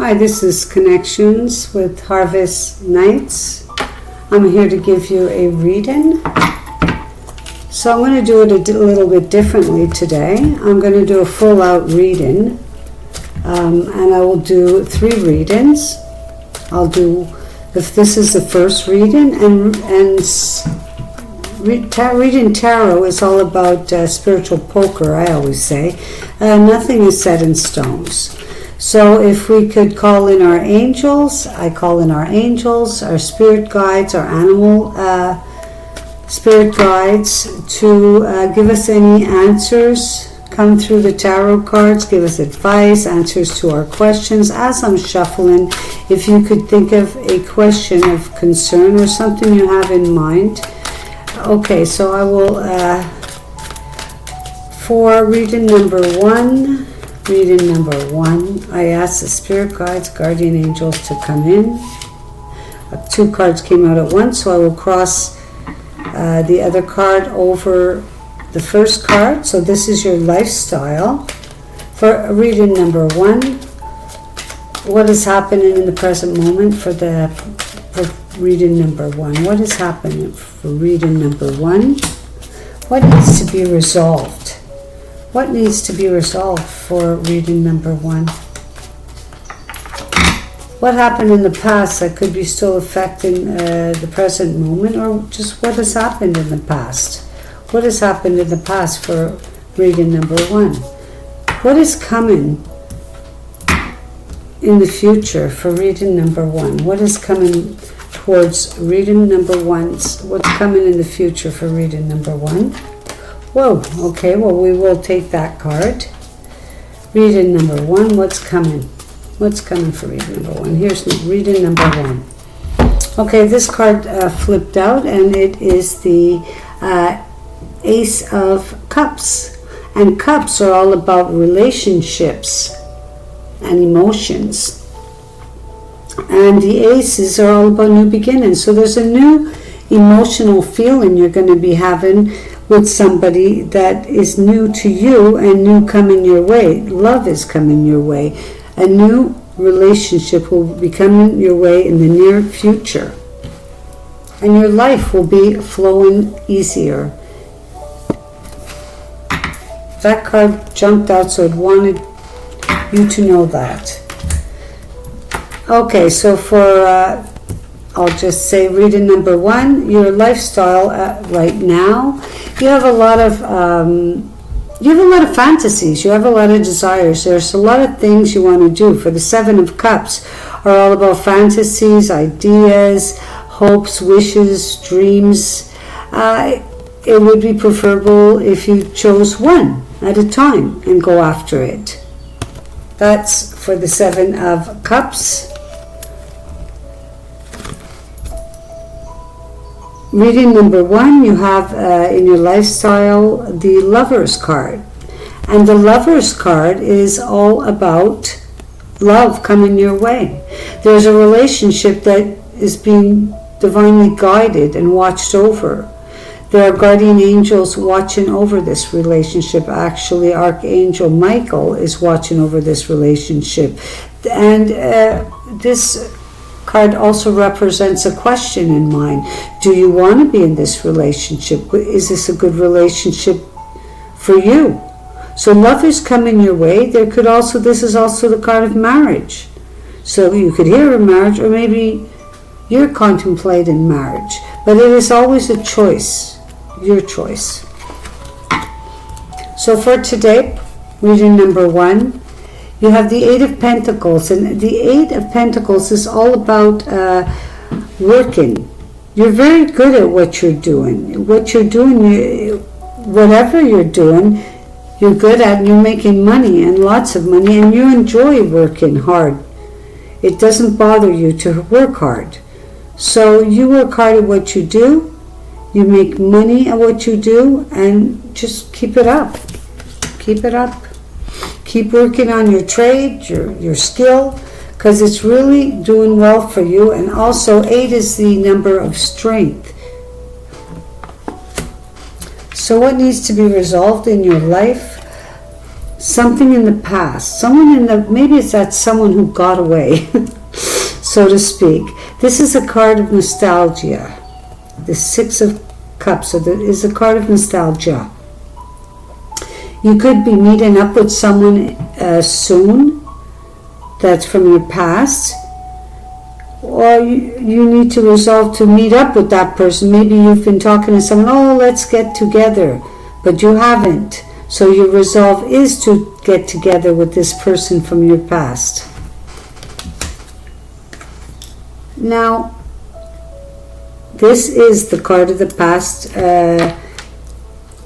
Hi, this is Connections with Harvest Nights. I'm here to give you a reading. So I'm going to do it a little bit differently today. I'm going to do a full out reading, and I will do 3 readings. I'll do, if this is the first reading, and reading tarot is all about spiritual poker, I always say. Nothing is set in stones. So if we could call in our angels, I call in our angels, our spirit guides, our animal spirit guides to give us any answers, come through the tarot cards, give us advice, answers to our questions. As I'm shuffling, if you could think of a question of concern or something you have in mind. Okay, so I will, for reading number 1, I asked the spirit guides, guardian angels to come in. 2 cards came out at once, so I will cross the other card over the first card. So this is your lifestyle. For reading number 1, what is happening in the present moment for reading number 1? What is happening for reading number 1? What needs to be resolved? What needs to be resolved for reading number 1? What happened in the past that could be still affecting the present moment, or just what has happened in the past? What has happened in the past for reading number 1? What is coming in the future for reading number 1? What is coming towards reading number 1? What's coming in the future for reading number 1? Whoa, okay, well, we will take that card. Reading number 1, what's coming? What's coming for reading number 1? Here's reading number 1. Okay, this card flipped out, and it is the Ace of Cups. And cups are all about relationships and emotions. And the aces are all about new beginnings. So there's a new emotional feeling you're going to be having with somebody that is new to you and new coming your way. Love is coming your way. A new relationship will be coming your way in the near future. And your life will be flowing easier. That card jumped out, so it wanted you to know that. Okay, so for I'll just say reading number 1, your lifestyle right now. You have a lot of fantasies. You have a lot of desires. There's a lot of things you want to do. For the 7 of Cups are all about fantasies, ideas, hopes, wishes, dreams. It would be preferable if you chose one at a time and go after it. That's for the 7 of Cups. Reading number 1, you have in your lifestyle the Lover's card. And the Lover's card is all about love coming your way. There's a relationship that is being divinely guided and watched over. There are guardian angels watching over this relationship. Actually, Archangel Michael is watching over this relationship. And this card also represents a question in mind. Do you want to be in this relationship? Is this a good relationship for you? So love is coming your way. This is also the card of marriage. So you could hear of marriage, or maybe you're contemplating marriage. But it is always a choice, your choice. So for today, reading number 1, you have the 8 of Pentacles, and the 8 of Pentacles is all about working. You're very good at what you're doing. Whatever you're doing, you're good at, and you're making money, and lots of money, and you enjoy working hard. It doesn't bother you to work hard. So you work hard at what you do, you make money at what you do, and just keep it up. Keep it up. Keep working on your trade, your skill, because it's really doing well for you. And also 8 is the number of strength. So what needs to be resolved in your life? something in the past. Maybe it's that someone who got away, so to speak. This is a card of nostalgia. The Six of Cups is a card of nostalgia. You could be meeting up with someone soon that's from your past, or you need to resolve to meet up with that person. Maybe you've been talking to someone, oh, let's get together, but you haven't. So your resolve is to get together with this person from your past. Now, this is the card of the past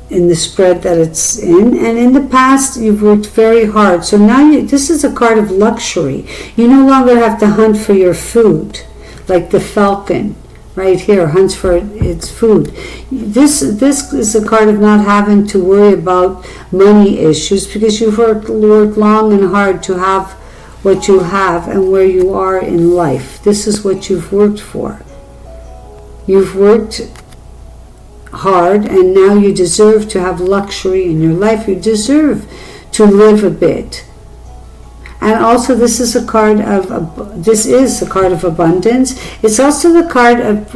in the spread that it's in. And in the past, you've worked very hard. So now this is a card of luxury. You no longer have to hunt for your food, like the falcon right here hunts for its food. This is a card of not having to worry about money issues, because you've worked long and hard to have what you have and where you are in life. This is what you've worked for. You've worked hard, and now you deserve to have luxury in your life. You deserve to live a bit. And also, this is a card of abundance. It's also the card of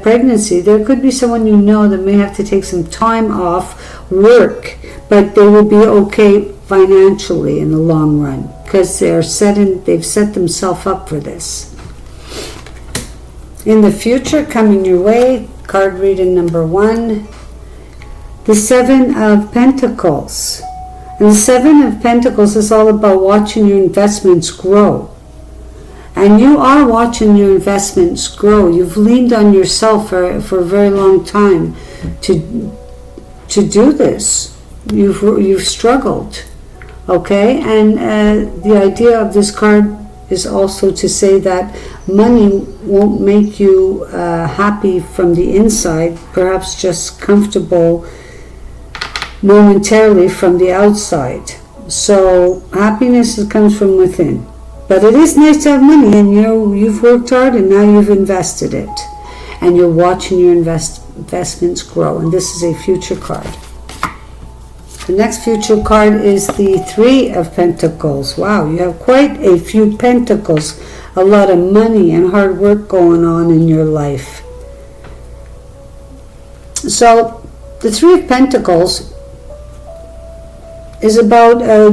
pregnancy. There could be someone you know that may have to take some time off work, but they will be okay financially in the long run, because they've set themselves up for this. In the future, coming your way, card reading number 1, the Seven of Pentacles. And the Seven of Pentacles is all about watching your investments grow. And you are watching your investments grow. You've leaned on yourself for a very long time to do this. You've struggled. Okay? And the idea of this card is also to say that money won't make you happy from the inside, perhaps just comfortable momentarily from the outside. So happiness comes from within. But it is nice to have money, and you've worked hard and now you've invested it. And you're watching your investments grow. And this is a future card. The next future card is the Three of Pentacles. Wow, you have quite a few pentacles. A lot of money and hard work going on in your life. So the Three of Pentacles is about a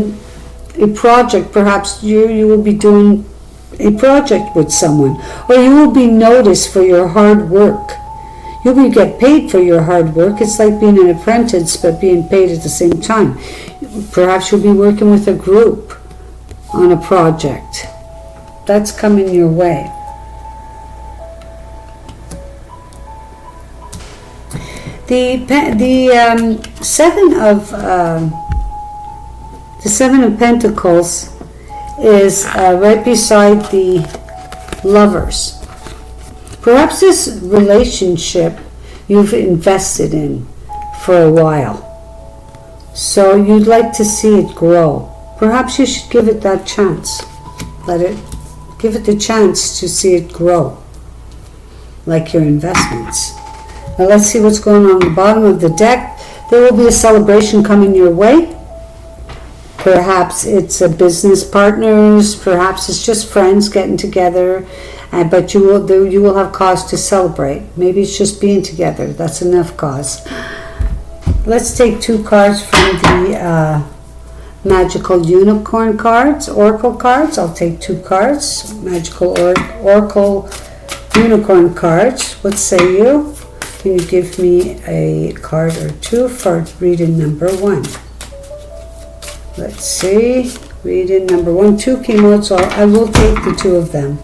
project. Perhaps you will be doing a project with someone, or you will be noticed for your hard work. You will get paid for your hard work. It's like being an apprentice but being paid at the same time. Perhaps you'll be working with a group on a project. That's coming your way. The Seven of Pentacles is right beside the Lovers. Perhaps this relationship you've invested in for a while, so you'd like to see it grow. Perhaps you should give it that chance. Give it the chance to see it grow, like your investments. Now let's see what's going on the bottom of the deck. There will be a celebration coming your way. Perhaps it's a business partners, perhaps it's just friends getting together, but you will have cause to celebrate. Maybe it's just being together. That's enough cause. Let's take 2 cards from the Magical Unicorn cards, Oracle cards. I'll take 2 cards, Magical Oracle Unicorn cards. What say you? Can you give me a card or 2 for reading number 1? Let's see, reading number 1, 2 keynotes, so I will take the 2 of them.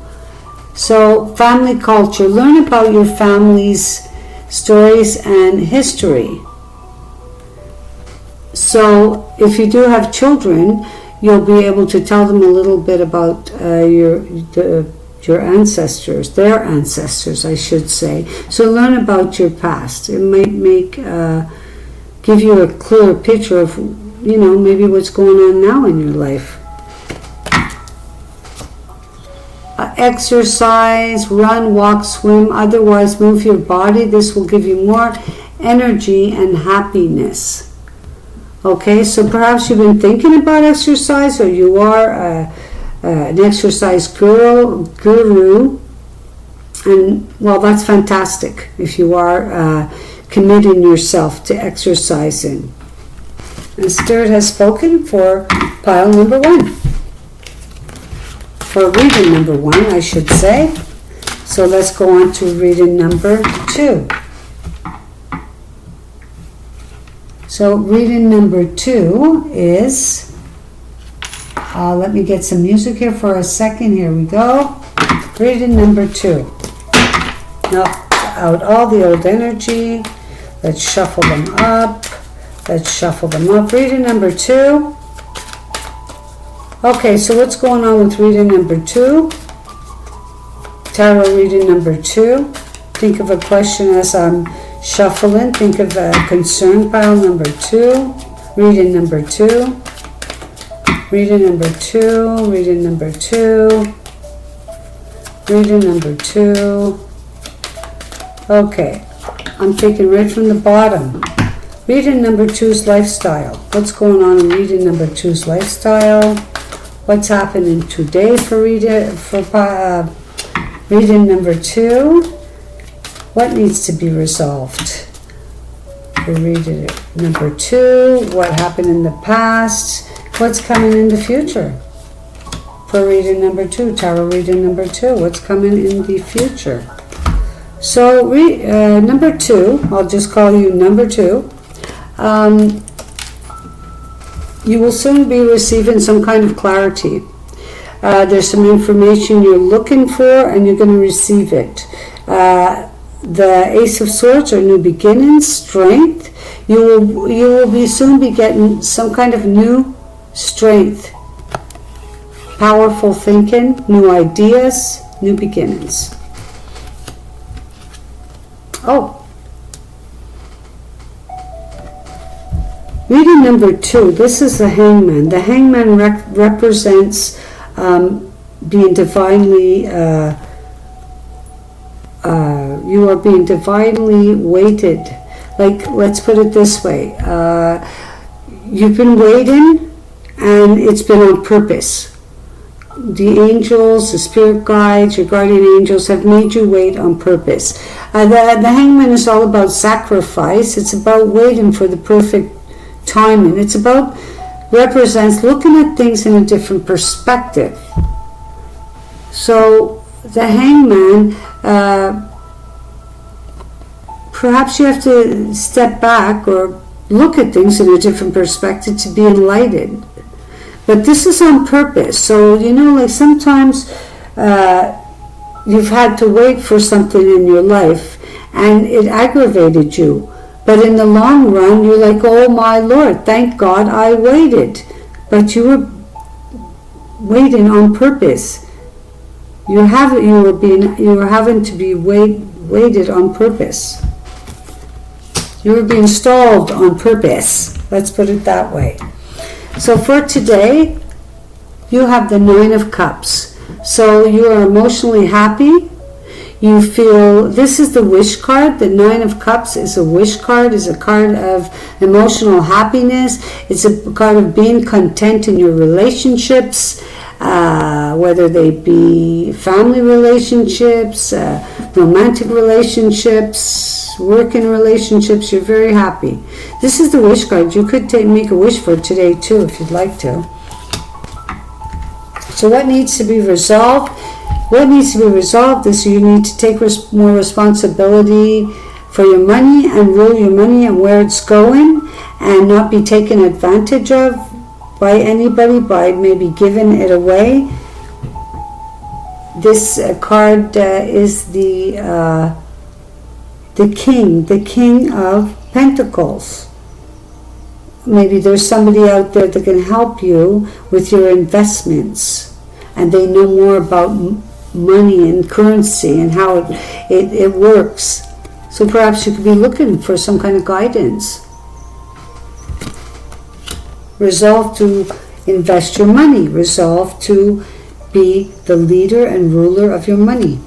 So, family culture. Learn about your family's stories and history. So, if you do have children, you'll be able to tell them a little bit about your ancestors, their ancestors, I should say. So, learn about your past. It might give you a clearer picture of maybe what's going on now in your life. Exercise, run, walk, swim, otherwise move your body. This will give you more energy and happiness. Okay, so perhaps you've been thinking about exercise, or you are an exercise guru, and well, that's fantastic if you are committing yourself to exercising. And Spirit has spoken for pile number 1. For reading number 1, I should say. So let's go on to reading number 2. So reading number 2 is, let me get some music here for a second. Here we go. Reading number 2. Knock out all the old energy. Let's shuffle them up. Let's shuffle them up. Reading number 2. Okay, so what's going on with reading number 2? Tarot reading number 2. Think of a question as I'm shuffling. Think of a concern pile number 2. Reading number 2. Reading number 2. Reading number 2. Reading number 2. Okay, I'm taking right from the bottom. Reading number 2's lifestyle. What's going on in reading number 2's lifestyle? What's happening today for reading number 2? What needs to be resolved? For reading number 2, what happened in the past? What's coming in the future? For reading number 2, tarot reading number 2, what's coming in the future? So number 2, I'll just call you number 2. You will soon be receiving some kind of clarity. There's some information you're looking for, and you're going to receive it. The Ace of Swords are new beginnings, strength. You will soon be getting some kind of new strength, powerful thinking, new ideas, new beginnings. Oh. Reading number 2, this is the Hangman. The Hangman represents being divinely, you are being divinely weighted. Like, let's put it this way. You've been waiting, and it's been on purpose. The angels, the spirit guides, your guardian angels have made you wait on purpose. The Hangman is all about sacrifice. It's about waiting for the perfect timing. It's about, represents looking at things in a different perspective. So the Hangman, perhaps you have to step back or look at things in a different perspective to be enlightened. But this is on purpose. So, like sometimes you've had to wait for something in your life and it aggravated you. But in the long run, you're like, oh my Lord, thank God I waited. But you were waiting on purpose. You were having to be waited on purpose. You were being stalled on purpose. Let's put it that way. So for today, you have the 9 of Cups. So you are emotionally happy. You feel, this is the wish card. The 9 of Cups is a wish card, is a card of emotional happiness. It's a card of being content in your relationships, whether they be family relationships, romantic relationships, working relationships. You're very happy. This is the wish card. You could make a wish for today too if you'd like to. So what needs to be resolved? What needs to be resolved is you need to take more responsibility for your money and rule your money and where it's going, and not be taken advantage of by anybody by maybe giving it away. This card is the King of Pentacles. Maybe there's somebody out there that can help you with your investments, and they know more about money and currency and how it works. So perhaps you could be looking for some kind of guidance. Resolve to invest your money. Resolve to be the leader and ruler of your money.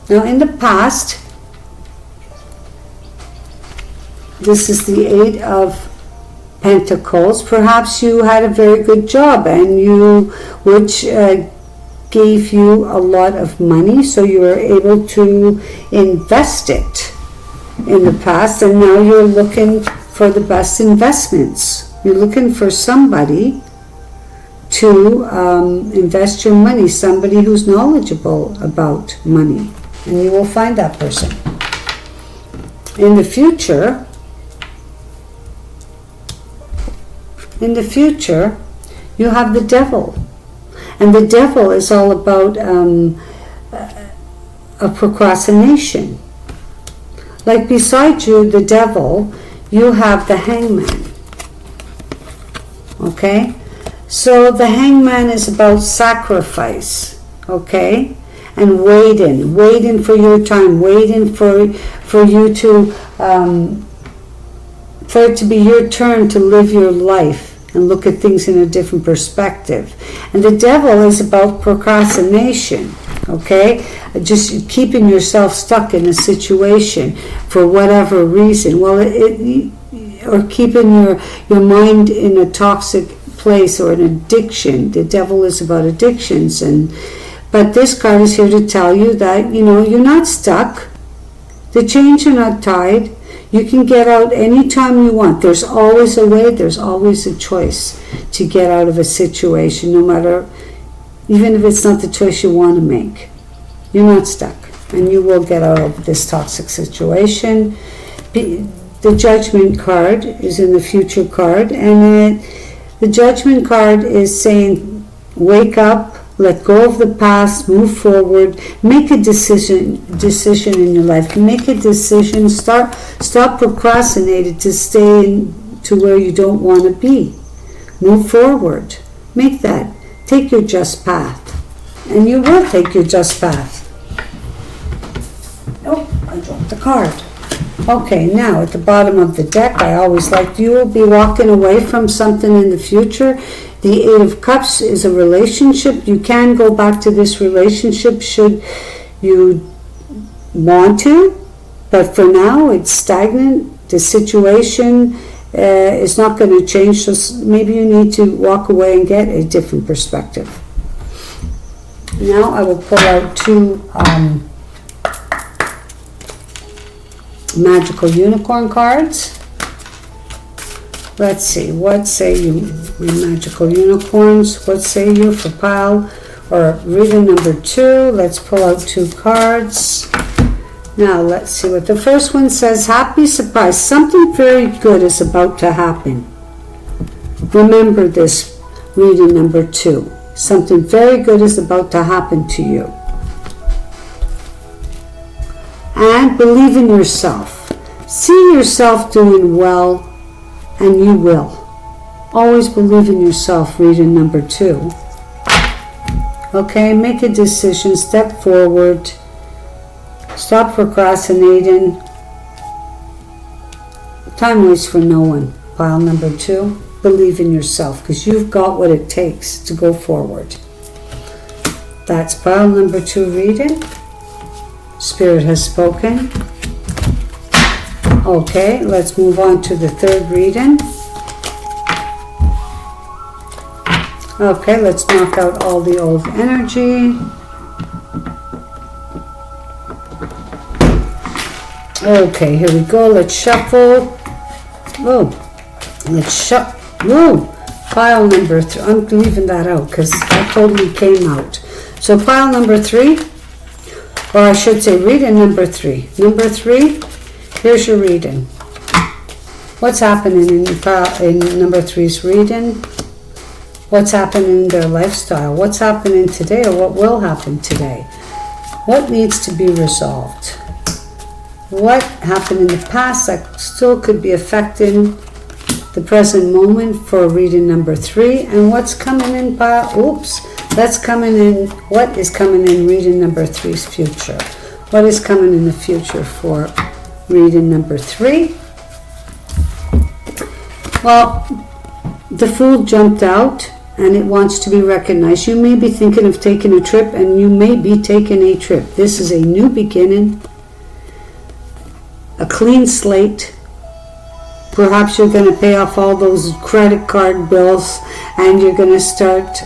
Now in the past, this is the 8 of Pentacles, perhaps you had a very good job and which gave you a lot of money, so you were able to invest it in the past, and now you're looking for the best investments. You're looking for somebody to invest your money, somebody who's knowledgeable about money, and you will find that person. In the future, you have the devil. And the devil is all about a procrastination. Like beside you, the devil, you have the hangman. Okay? So the hangman is about sacrifice. Okay? And waiting for your time, waiting for you to, for it to be your turn to live your life and look at things in a different perspective. And the devil is about procrastination, okay? Just keeping yourself stuck in a situation for whatever reason. Well, or keeping your mind in a toxic place or an addiction. The devil is about addictions. But this card is here to tell you that, you're not stuck. The chains are not tied. You can get out anytime you want. There's always a way, there's always a choice to get out of a situation, no matter, even if it's not the choice you want to make. You're not stuck, and you will get out of this toxic situation. The Judgment card is in the Future card, and the Judgment card is saying, wake up, let go of the past, move forward, make a decision in your life. Make a decision, stop procrastinating to stay to where you don't want to be. Move forward. Make that. Take your just path. And you will take your just path. Oh, I dropped the card. Okay, now at the bottom of the deck, I always like, you will be walking away from something in the future. The Eight of Cups is a relationship. You can go back to this relationship should you want to, but for now it's stagnant. The situation is not going to change, so maybe you need to walk away and get a different perspective. Now I will pull out two Magical Unicorn cards. Let's see, what say you, Magical Unicorns? What say you for pile or reading number 2? Let's pull out 2 cards. Now let's see what the first one says. Happy surprise. Something very good is about to happen. Remember this, reading number 2. Something very good is about to happen to you. And believe in yourself. See yourself doing well, and you will. Always believe in yourself, reading number 2. Okay, make a decision, step forward, stop procrastinating. Time waits for no one, pile number 2. Believe in yourself, because you've got what it takes to go forward. That's pile number 2 reading. Spirit has spoken. Okay, let's move on to the third reading. Okay, let's knock out all the old energy. Okay, here we go. Let's shuffle. Pile number 3. I'm leaving that out because that totally came out. So pile number 3, or I should say reading number 3. Number 3. Here's your reading. What's happening in number 3's reading? What's happening in their lifestyle? What's happening today, or what will happen today? What needs to be resolved? What happened in the past that still could be affecting the present moment for reading number 3? And what's coming in what is coming in reading number 3's future? What is coming in the future for reading number 3? Well, the Fool jumped out and it wants to be recognized. You may be thinking of taking a trip, and you may be taking a trip. This is a new beginning, a clean slate, Perhaps you're going to pay off all those credit card bills and you're going to start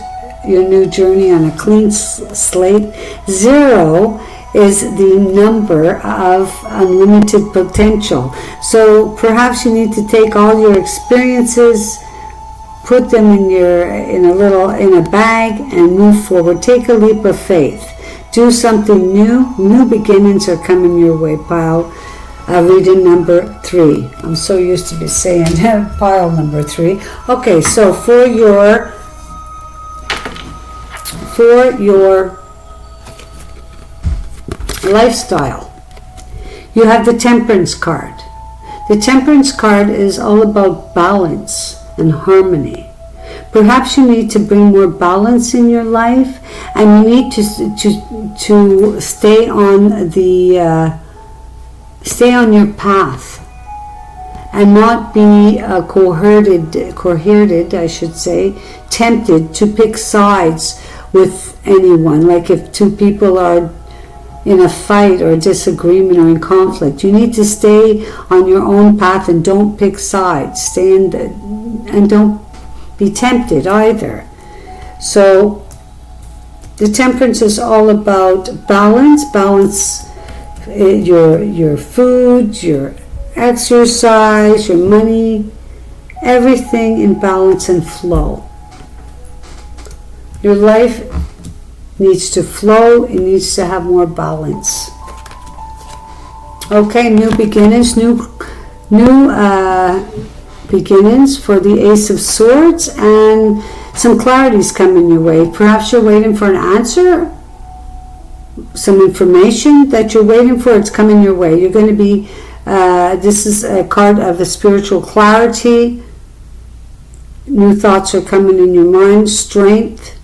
your new journey on a clean slate. 0 is the number of unlimited potential. So perhaps you need to take all your experiences, put them in a bag and move forward. Take a leap of faith. Do something new. New beginnings are coming your way, pile. Reading number 3. I'm so used to be saying pile number 3. Okay, so for your lifestyle, you have the Temperance card. The Temperance card is all about balance and harmony. Perhaps you need to bring more balance in your life, and you need to stay on your path and not be coerced, I should say, tempted to pick sides with anyone. Like if two people are in a fight or disagreement or in conflict, you need to stay on your own path and don't pick sides. And don't be tempted either. So the Temperance is all about balance your food, your exercise, your money, everything in balance and flow. Your life needs to flow, it needs to have more balance. Okay, new beginnings, new beginnings for the Ace of Swords, and some clarity's coming your way. Perhaps you're waiting for an answer, some information that you're waiting for. It's coming your way. You're going to be, this is a card of a spiritual clarity. New thoughts are coming in your mind. Strength.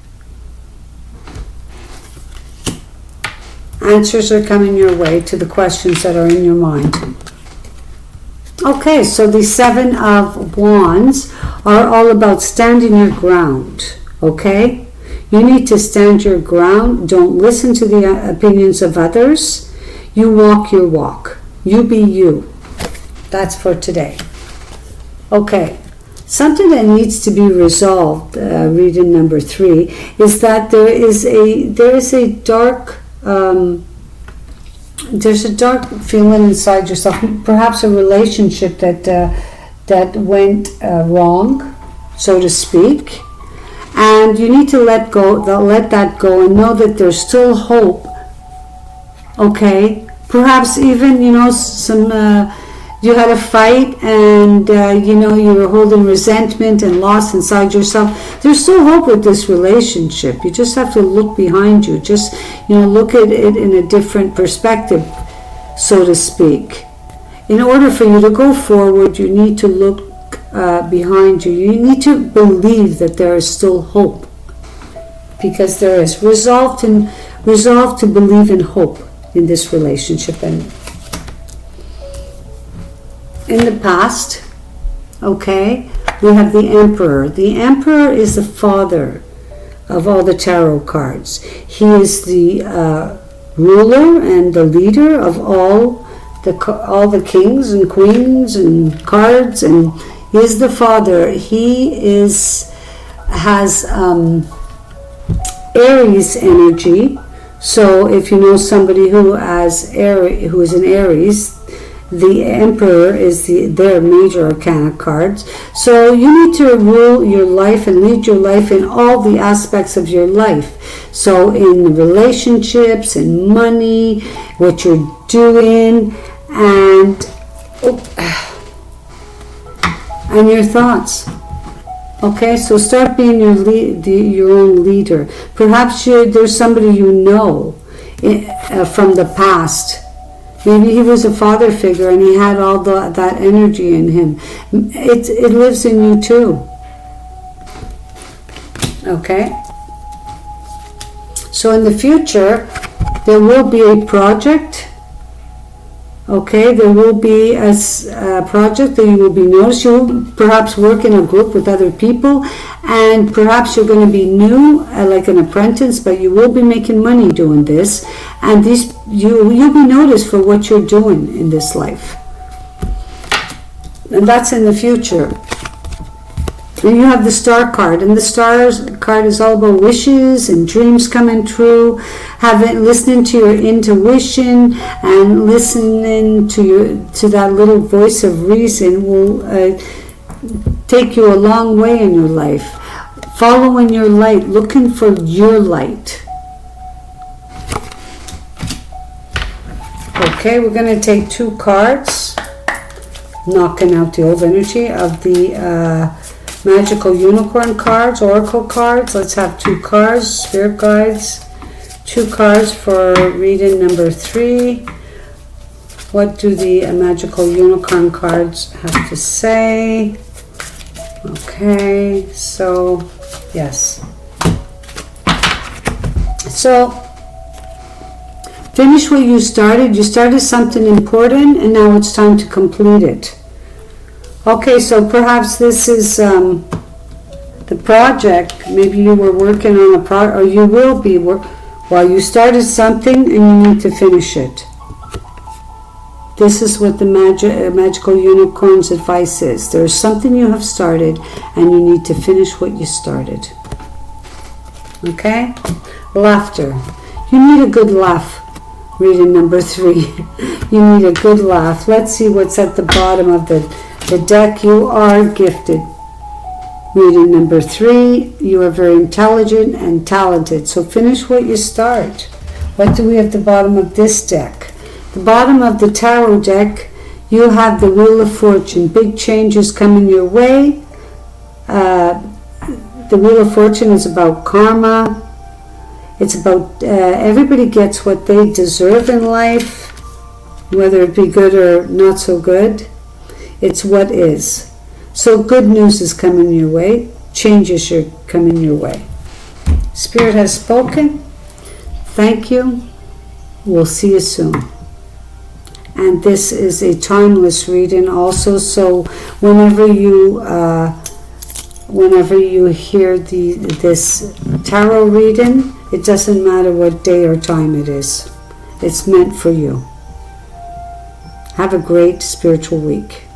Answers are coming your way to the questions that are in your mind. Okay, so the 7 of Wands are all about standing your ground. Okay? You need to stand your ground. Don't listen to the opinions of others. You walk your walk. You be you. That's for today. Okay. Something that needs to be resolved, reading number 3, is that there is a dark there's a dark feeling inside yourself. Perhaps a relationship that went wrong, so to speak. And you need to let that go and know that there's still hope. Okay? Perhaps even, you had a fight and, you were holding resentment and loss inside yourself. There's still hope with this relationship. You just have to look behind you. Just, look at it in a different perspective, so to speak. In order for you to go forward, you need to look behind you. You need to believe that there is still hope, because there is. Resolve to believe in hope in this relationship. And in the past, okay, we have the Emperor. The Emperor is the father of all the tarot cards. He is the ruler and the leader of all the kings and queens and cards, and he is the father. He has Aries energy. So if you know somebody who is an Aries, the Emperor is their major arcana cards. So you need to rule your life and lead your life in all the aspects of your life. So in relationships, in money, what you're doing, and your thoughts. Okay, so start being your own leader. Perhaps there's somebody you know from the past. Maybe he was a father figure and he had all that energy in him. It lives in you too. Okay? So in the future, there will be a project. Okay, there will be a project that you will be noticed. You will perhaps work in a group with other people, and perhaps you're going to be new, like an apprentice, but you will be making money doing this, and you'll be noticed for what you're doing in this life. And that's in the future. And you have the star card, and the stars card is all about wishes and dreams coming true. Listening to your intuition and listening to that little voice of reason will take you a long way in your life. Following your light, looking for your light. Okay, we're going to take 2 cards, knocking out the old energy of the Magical Unicorn cards, Oracle cards. Let's have 2 cards, Spirit Guides. 2 cards for reading number 3. What do the Magical Unicorn cards have to say? Okay, so, yes. So, finish what you started. You started something important, and now it's time to complete it. Okay, so perhaps this is the project. Maybe you were working on a project, or you will be. Well, you started something and you need to finish it. This is what the Magical Unicorn's advice is. There's something you have started and you need to finish what you started. Okay? Laughter. You need a good laugh. Reading number 3. You need a good laugh. Let's see what's at the bottom of the deck. You are gifted. Reading number 3. You are very intelligent and talented. So finish what you start. What do we have at the bottom of this deck? The bottom of the tarot deck, you have the Wheel of Fortune. Big changes coming your way. The Wheel of Fortune is about karma. It's about everybody gets what they deserve in life, whether it be good or not so good. It's what is. So good news is coming your way. Changes are coming your way. Spirit has spoken. Thank you. We'll see you soon. And this is a timeless reading also. So whenever you hear this tarot reading, it doesn't matter what day or time it is. It's meant for you. Have a great spiritual week.